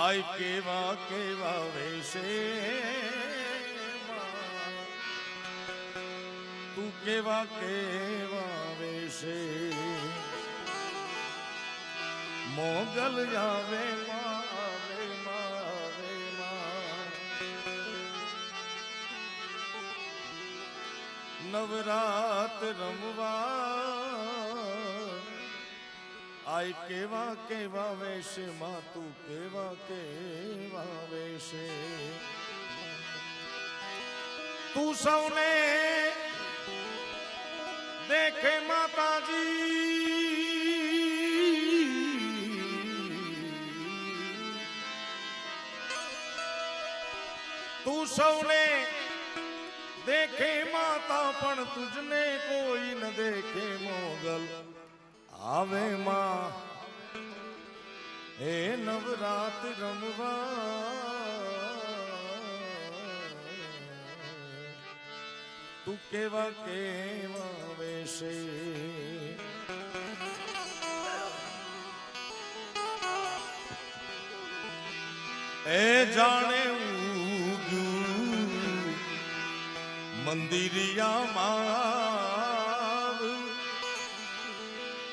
આય કેવા કેવા વેશે તું કેવા કેવા વેશે મોગલ આવે માવે માવે નવરાત રમવા આય કેવા કેવા વેશે માં તું કેવા કેવા વેશે તું સૌને દેખે માતાજી તું સૌને દેખે માતા પણ તુજને કોઈ ન દેખે મોગલ આવે માં હે નવરાત રમવા તું કેવા કેવા વેશે એ જાણે મંદિરિયામાં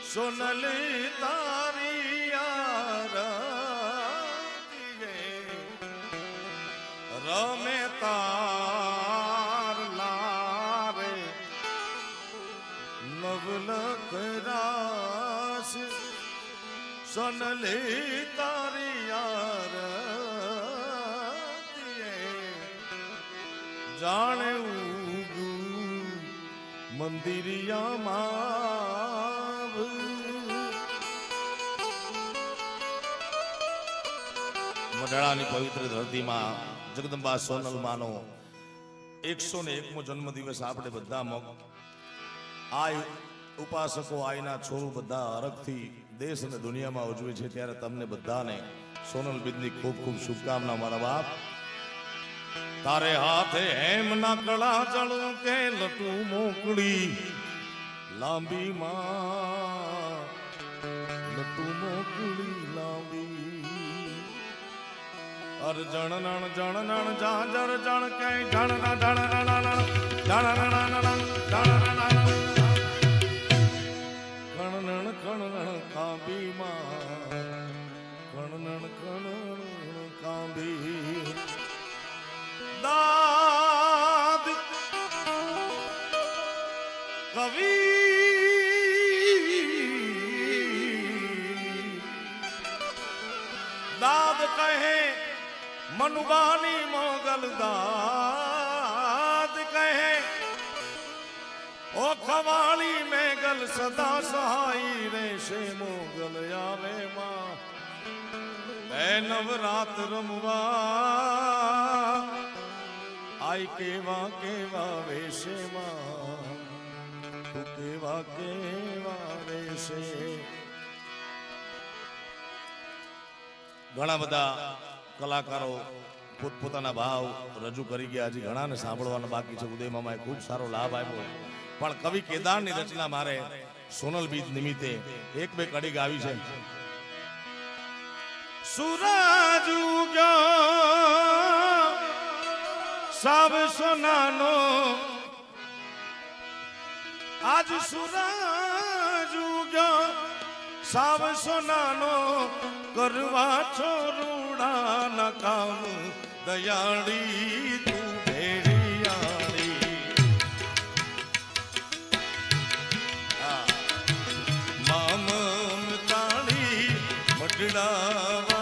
સોનલી તારી રમે તાર લારે નવલખ રાસ સોનલી તારી જાણે મંદિરિયામાં મઢડાની પવિત્ર ધરતીમાં જગદંબા સોનલ માનો 101મો જન્મદિવસ આપણે બધા આ ઉપાસકો આયના છોરું બધા અરગથી દેશ અને દુનિયામાં ઉજવે છે ત્યારે તમને બધાને સોનલ બીજની ખૂબ ખૂબ શુભકામના મારા બાપ તારે હાથે હેમ ના કળા જળું કે લટું મોકળી લાંબી માં લટું મોકળી લાંબી અરજણ નણ જણ નણ જાજર જણ કે જણ ના જણ નણ જણ નણ કણનણ કણનણ કાંબી માં કણનણ કણનણ કાંબી દાદ કવિ દાદ કહે મનુબાની મોગલ દાદ કહે ઓ ખવાળી મેગલ સદા સહાઈ રહેશે મોગલ આવે માં એ નવરાત રમવા આય કેવા કેવા વેશે માં તું કેવા કેવા વેશે ઘણા બધા કલાકારો પોતપોતાના ભાવ રજૂ કરી ગયા હજી ઘણાને સાંભળવાના બાકી છે ઉદય મામાએ ખૂબ સારો લાભ આપ્યો પણ કવિ કેદારની રચના મારે સોનલ બીજ નિમિત્તે એક બે કડી ગાવી છે સૂરજ ઉગ્યો સાવ સોનાનો આજ સૂરજ ઉગ્યો સાવ સોનાનો કરવા છોરુડા ના કામ દયાળી તું ભેળિયાળી મામન તાળી મઢડા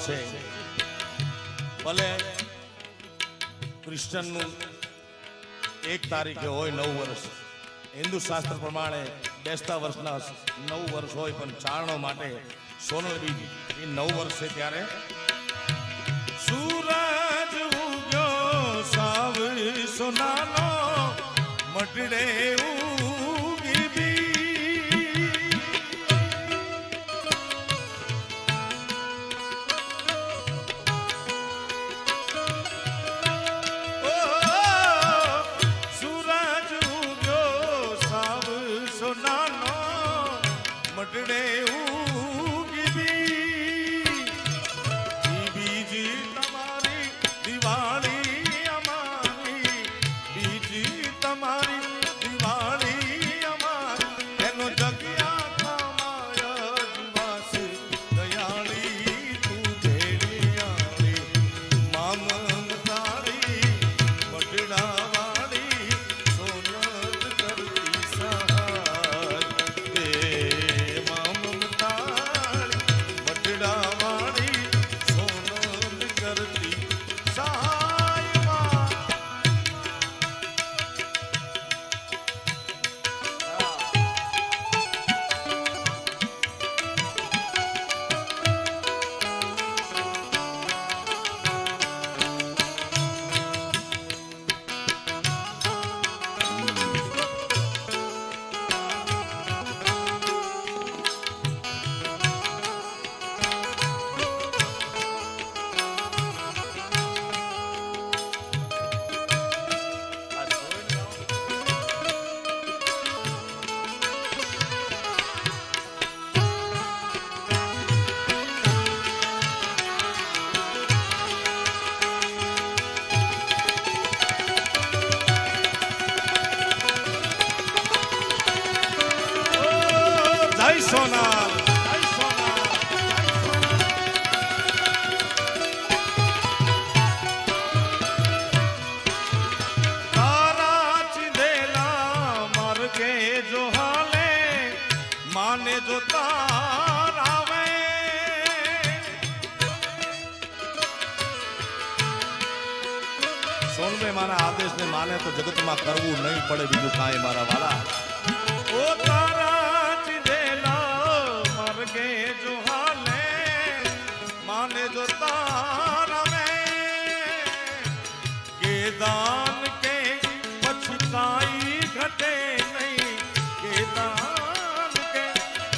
વર્ષ છે. ભલે ક્રિશ્ચનનું 1 તારીખે હોય 9 વર્ષ, હિન્દુ શાસ્ત્ર પ્રમાણે બેસતા વર્ષના 9 વર્ષ હોય, પણ ચારણો માટે સોનલ બીજ એ 9 વર્ષ છે. ત્યારે સૂરજ ઉગ્યો સાવ સોનાનો મટડે ઉગી બી, સૂરજ ઉગ્યો સાવ સોનાનો મટડે ઉગી બી, બીજી તમારી દિવાળી અમારી, બીજી તમારી દિવાળી અમારી, એનો જગ્યા ખામાય દિવસ દયાળી તું ભેડિયાળી, મામન તારી મટડાવાળી સોનલ કરતી સહાય, એ મામન તારી મટડાવાળી સોનલ કરતી સહાયમાં. જય સોનાલ, જય સોનાલ. તારા ચીંધેલા માર્ગે જો હાલે, માને જો તારાવે, સોનભાઈ મારા આદેશને માને તો જગતમાં કરવું નહીં પડે બીજું કાંઈ મારા વાલા. ઓ તારા ચીંધેલા માર્ગે જો હાલે, માને જો તારાવે, કે દાન કે પછી કાંઈ ઘટે નહીં, કે દાન કે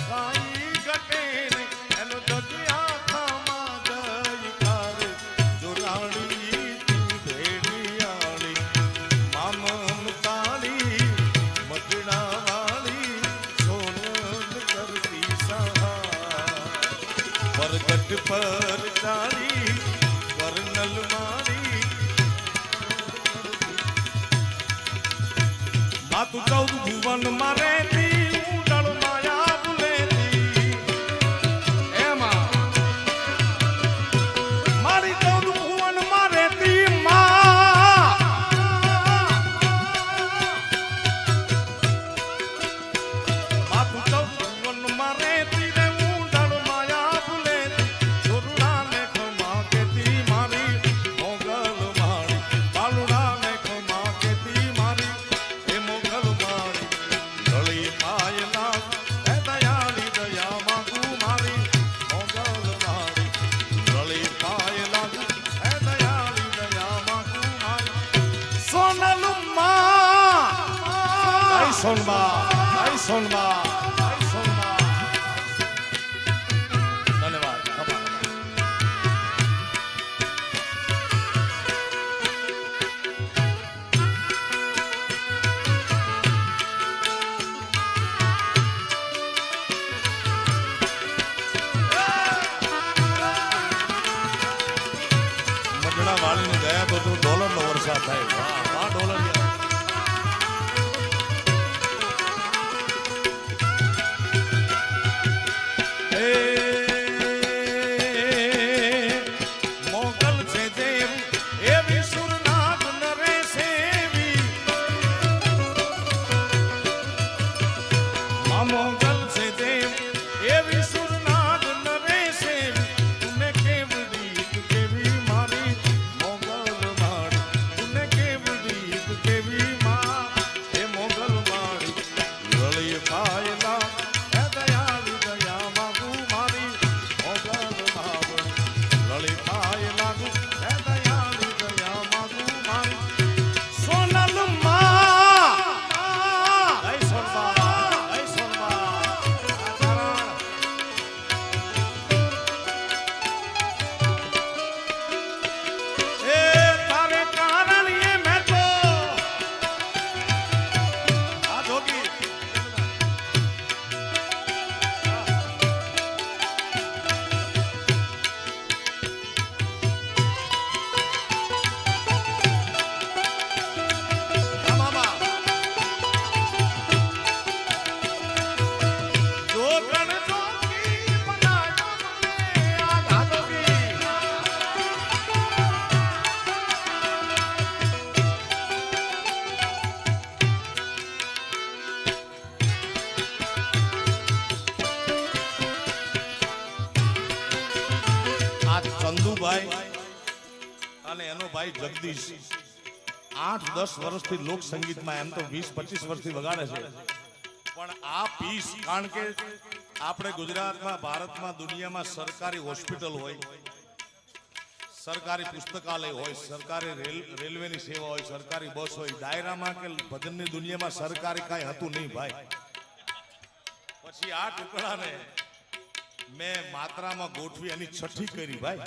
કાંઈ ઘટે નહીં, એનો જગ્યા ખામા ગઈ કર જોરાણી તું ભેડિયાળી, મામન તાળી મટડાવાળી સોનલ કરતી સહાય, પરગટ પર ચાલી વર્ણલ મારી, માતું 14 ભુવન માં રહેતી ઉડળ માયા ભૂલેતી, એમાં મારી 14 ભુવન માં રહેતી માં, માતું 14 ભુવન માં રહેતી રે ઉડળ માયા ભૂલેતી, છોરુડાને ખમા કેતી મારી મોગલ માળી, બાલુડાને ખમા કેતી મારી એ મોગલ માળી, ગળી પાયલા હે દયાળી દયા માંગુ મારી મોગલ માળી, ગળી પાયલા હે દયાળી દયા માંગુ મારી સોનલ માં. જય સોનબા, જય સોનબા, જય સોનબા. ધન્યવાદ. ખમા. મટડા વાળીની દયા તો તું ડોલરનો વરસાદ થાય. વાહ વાહ ડોલર. આ ચંદુભાઈ અને એનો ભાઈ જગદીશ 8-10 વર્ષથી લોક સંગીતમાં એમ તો 20-25 વર્ષથી વગાડે છે પણ આ પીસ કારણ કે આપણે ગુજરાતમાં ભારતમાં દુનિયામાં સરકારી હોસ્પિટલ હોય સરકારી પુસ્તકાલય હોય સરકારી રેલવેની સેવા હોય સરકારી બસ હોય ડાયરામાં કે ભજનની દુનિયામાં સરકારી કાંઈ હતું નહીં ભાઈ પછી આ ટુકડાને મેં માત્રામાં ગોઠવી એની છઠ્ઠી કરી ભાઈ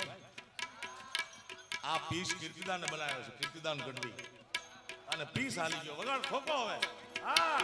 આ પીસ કીર્તિદાને બનાવ્યો છે કીર્તિદાન ગઢવી અને પીસ હાલી ગયો વગાડ ઠોકો હવે હા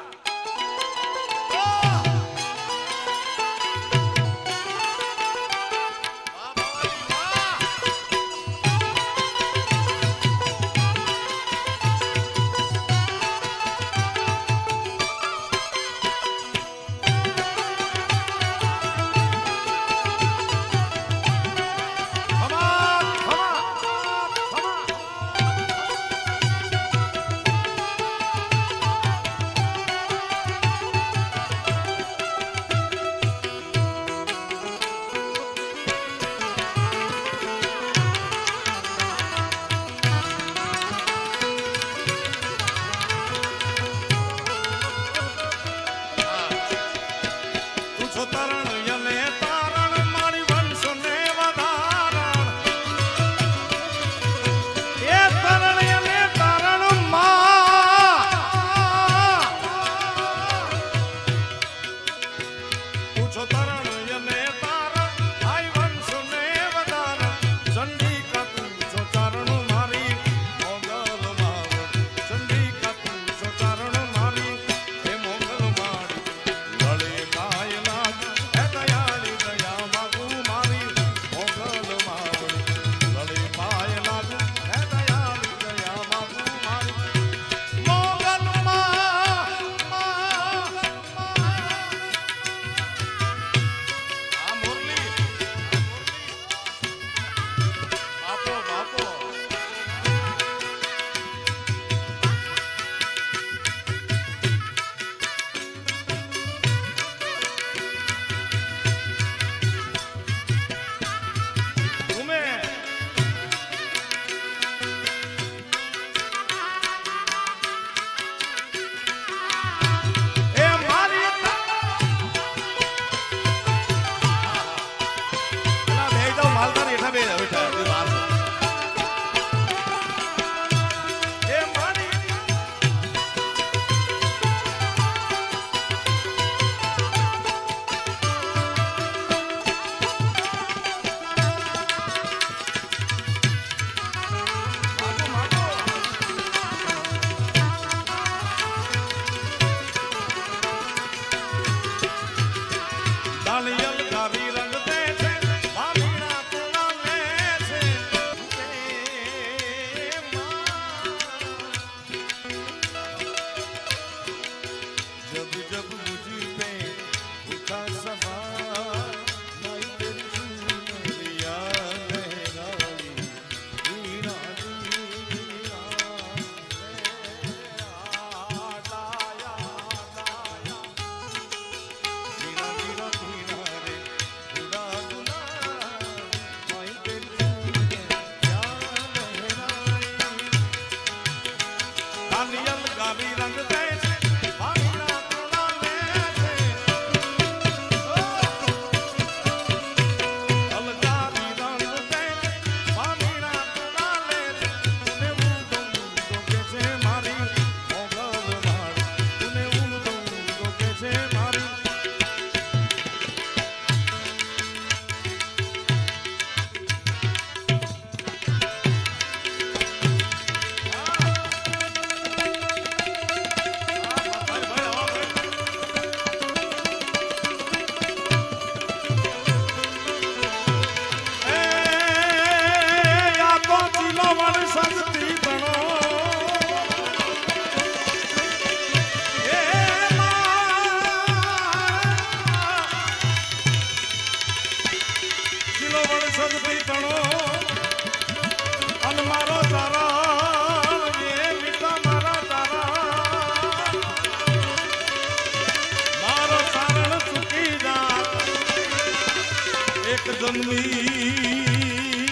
જન્મી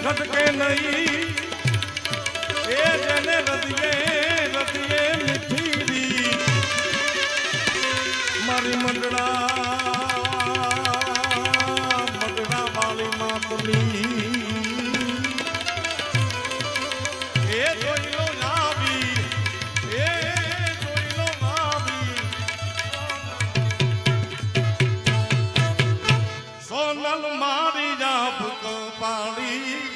ખટકે નહીં એ જેને રતિએ મીઠી મારી મગડા વાળી માતની એ જોઈ લો લાવી એ જોઈ લો લાવી સોનલ મારી જા ભૂક પાડી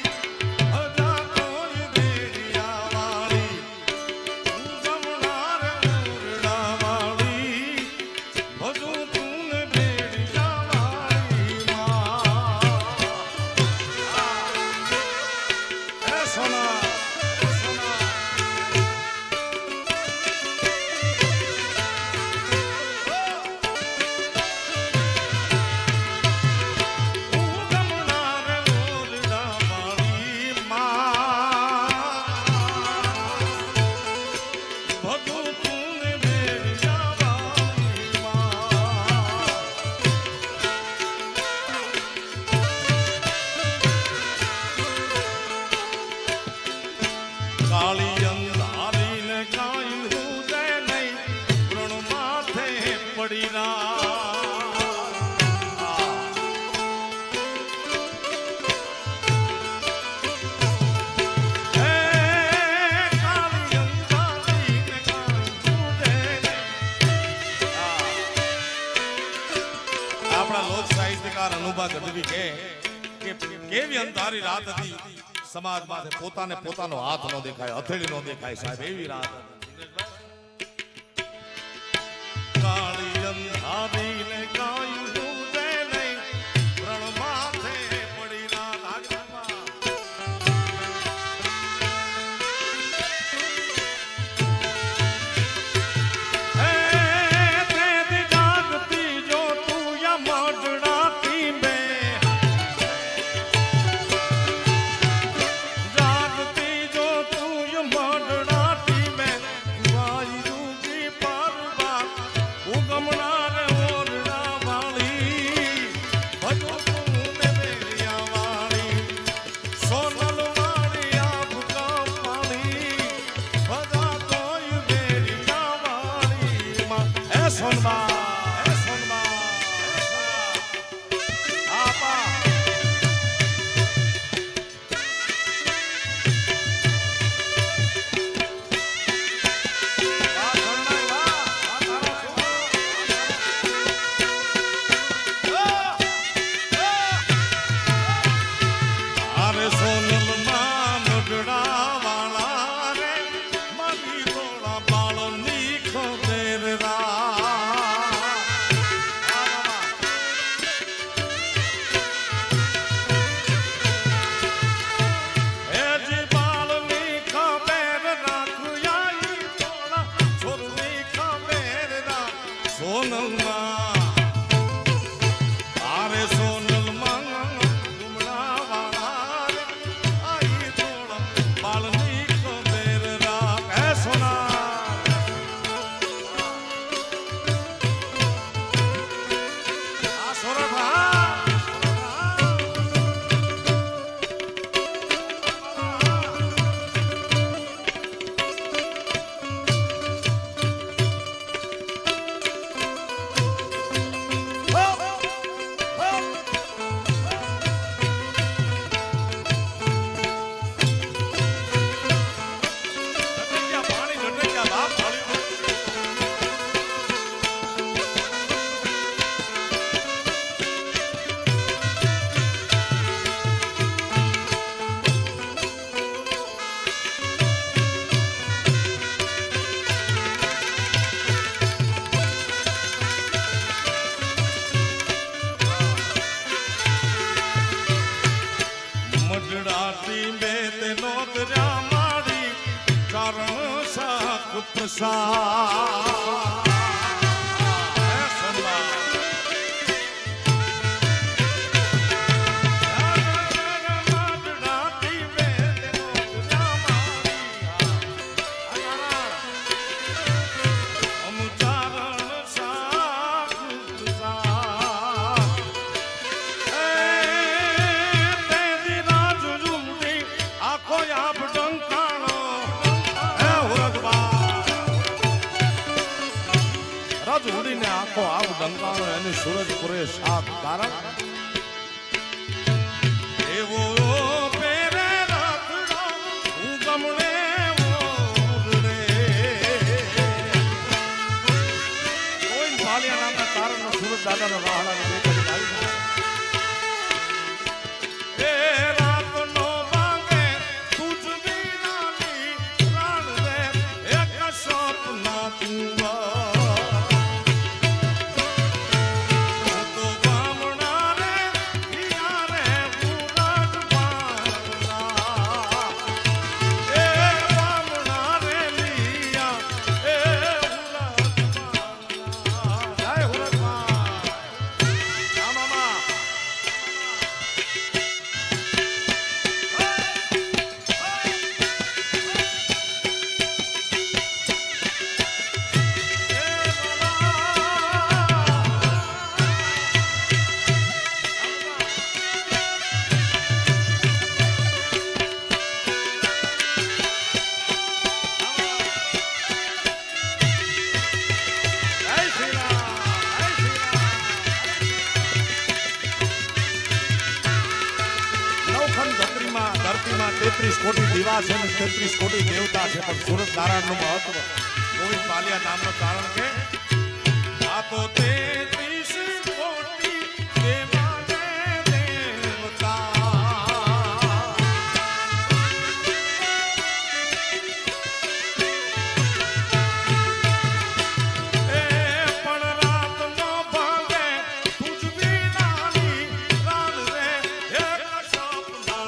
અનુભા ગઢવી કે કેવી અંધારી રાત હતી સમાજમાં પોતાને પોતાનો હાથ નો દેખાય હથેળી નો દેખાય સાહેબ એવી રાત કાળી અંધારી ને કાયું દે નહીં રણ માથે પડી ના લાગમાં સા ઉડીને આખો આગ ડંકાણો એની સૂરજ પૂરે સાત કારણ એવો પેરે રાતડા ઉગમણે ઓરડે કોઈ ભાલિયા નામના તારણનો સૂરજ દાદાનો રાહડાનો દેખાડી આવી એ રાતનો વાગે તુજ વિનાની પ્રાણ રે એક સપના તું ધરતીમાં 33 કોટી દીવા છે અને 33 કોટી દેવતા છે પણ સૂરજ નારાયણનું મહત્વ ગોવિંદ પાલિયા નામનું કારણ કે આ તો 33 કોટી દેવા ને દેવતા એ પણ રાતનો ભાગે તુજ વિનાની રાત રે એક સપના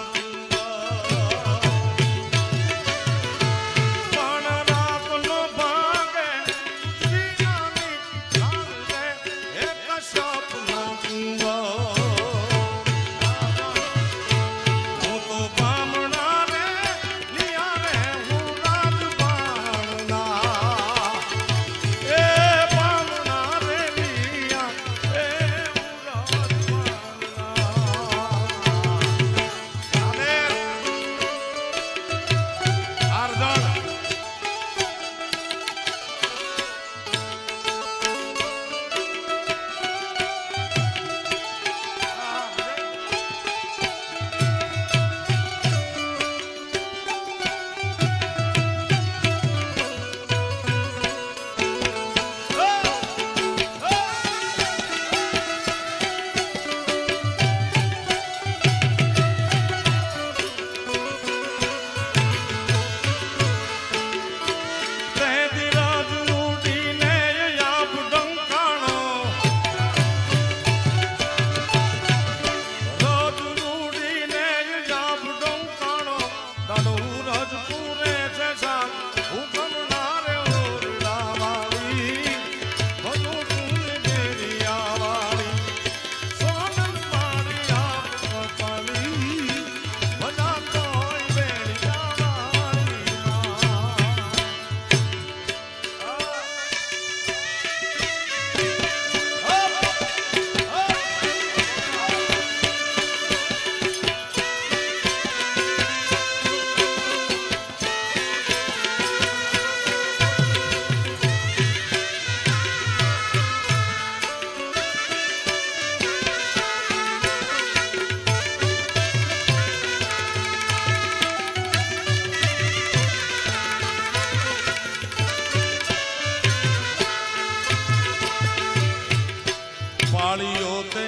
પાળીઓ તે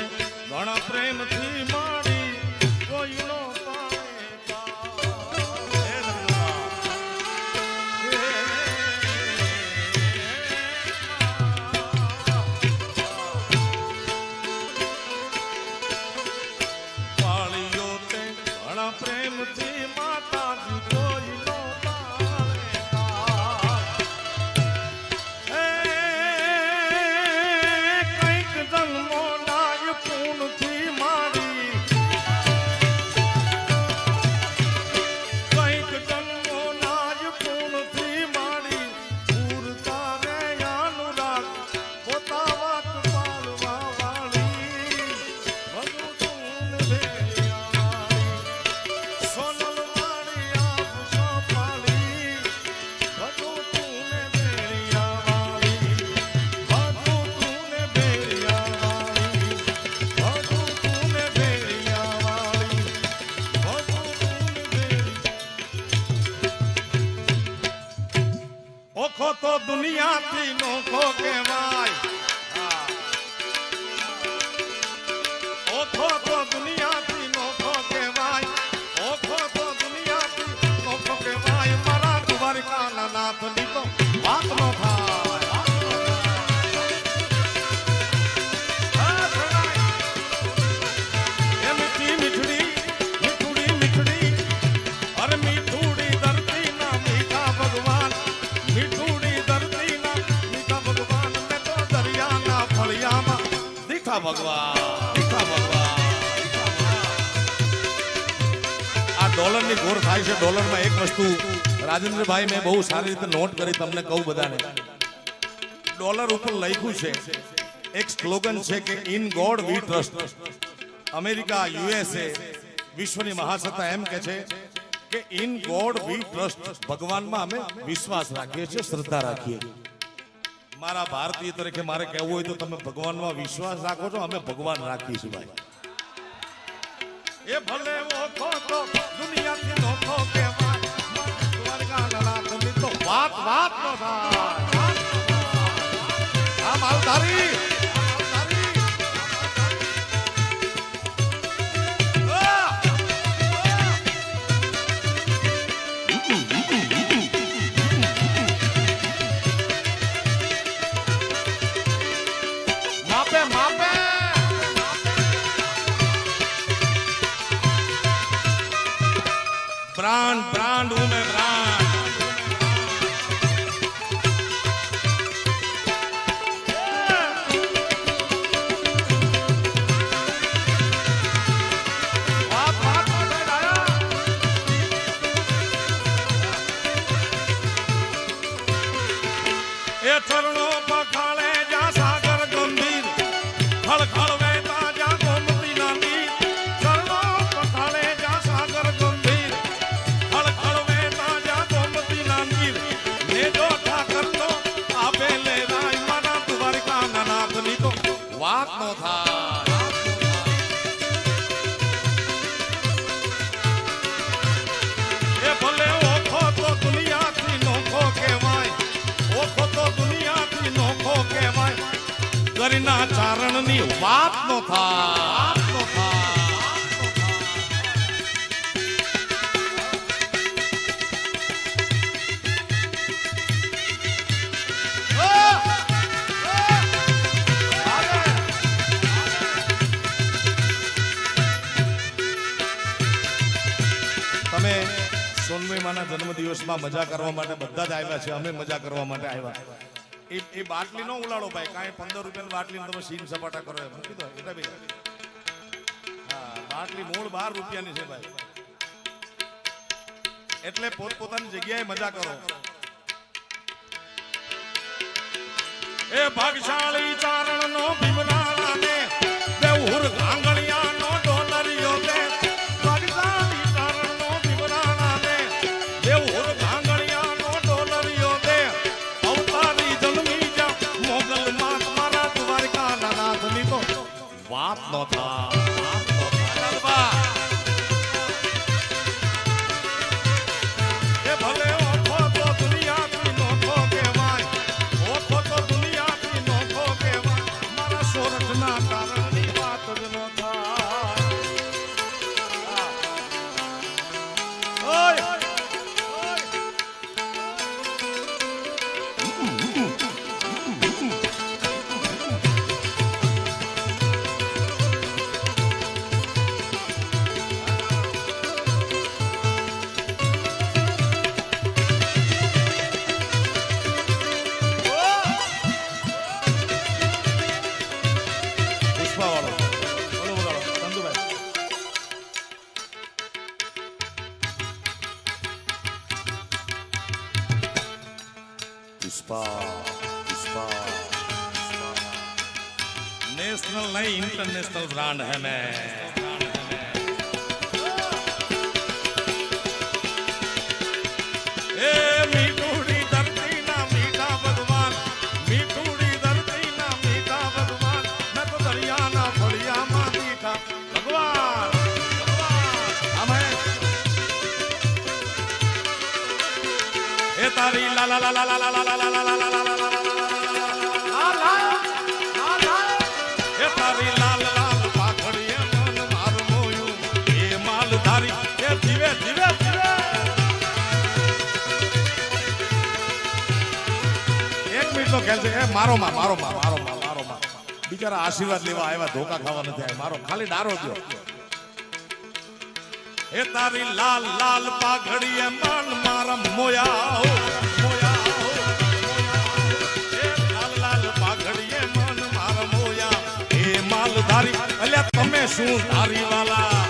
ઘણા પ્રેમથી માડી કોઈનો પાળીઓ તે ઘણા પ્રેમથી માતાજી કોઈનો પાળે ભીખા ભગવાન ભીખા ભગવાન આ ડોલરની ઘોર થાય છે. ડોલરમાં એક વસ્તુ રાજેન્દ્રભાઈ મેં બહુ સારી રીતે નોટ કરી, તમને કહું બધાને. ડોલર ઉપર લખ્યું છે એક સ્લોગન છે કે in God V trust. America, USA, વિશ્વની મહાસત્તા એમ કે છે કે ઇન ગોડ વી ટ્રસ્ટ. ભગવાનમાં અમે વિશ્વાસ રાખીએ છીએ, શ્રદ્ધા રાખીએ. મારા ભારતીય તરીકે મારે કહેવું હોય તો તમે ભગવાનમાં વિશ્વાસ રાખો છો, અમે ભગવાન રાખીશું ભાઈ. એ ભલે ઓખો તો દુનિયાથી નોખો કહેવાય, સ્વર્ગના તમે તો વાત વાત નો થાય. આ માલધારી ब्रांड ब्रांड हूं मैं ब्रांड. ये चरणों पखाले जा सागर गंभीर खड़ खड़ वहता जा गोमती नदी. चरणों पखाले जा सागर गंभीर खड़ खड़ वहता जा गोमती नदी. ने जो ठाकर तो आपे ले राय माना द्वारिका नाथ नी तो વાત નો થાય. એ ભલે ઓખો તો દુનિયાથી નોખો કહેવાય, ઓખો તો દુનિયાથી નોખો કહેવાય, ગરીના ચારણની વાત નો થાય. તમે સોનભાઈ માના જન્મદિવસમાં મજા કરવા માટે બધા જ આવ્યા છે, અમે મજા કરવા માટે આવ્યા. એ બાટલી નો ઉલાડો ભાઈ, કાંઈ 15 રૂપિયાની બાટલી તમે સીન સપાટા કરો એમ મૂકી દો. એટલે ભાઈ હા, બાટલી મૂળ 12 રૂપિયાની છે ભાઈ. એટલે પોતપોતાની જગ્યાએ મજા કરો. એ ભાગશાળી ચારણ નો ભીમનાળા ને દેવહુર ગાંગણિયા નો ડોલરિયો દે. ભાગશાળી ચારણ નો ભીમનાળા ને દેવહુર ગાંગણિયા નો ડોલરિયો દે. અવતારી જન્મી જા મોગલ માત મારા દ્વારકા નાથ ની તો વાત નો થાય. એ ભલે ઓખો તો દુનિયાથી નોખો કહેવાય, ઓખો તો દુનિયાથી નોખો કહેવાય, મારા સોરઠના કારણની વાત જ નો થાય. ઓય नेशनल नहीं इंटरनेशनल ब्रांड है मैं. ए मीठूड़ी धरती ना मीठा भगवान, मीठूड़ी धरती ना मीठा भगवान, मैं तो दरिया ना फड़िया मां मीठा भगवान. हमें ए तारी ला ला ला ला ला ला ला ला ला ला ला ला તારી લાલ લાલ પાઘડીએ મન મારું મોયું. એ માલધારી એ જીવે જીવે જીવે. એક મિનિટ નો ખેલ છે. એ મારો માં મારો માં મારો માં મારો માં બિચારા આશીર્વાદ લેવા આવ્યા, ધોકા ખાવા નથી આવ્યા. મારો ખાલી ડારો દો. એ તારી લાલ લાલ પાઘડીએ મન મારા મોયા મોયા. એ લાલ લાલ પાઘડીએ મન મારા મોયા. એ માલ ધારી અલ્યા તમે શું ધારી વાલા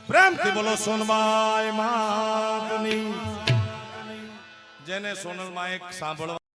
પ્રેમથી બોલો સોનબાઈ માતની જેને સોનલમાં એક સાંભળવા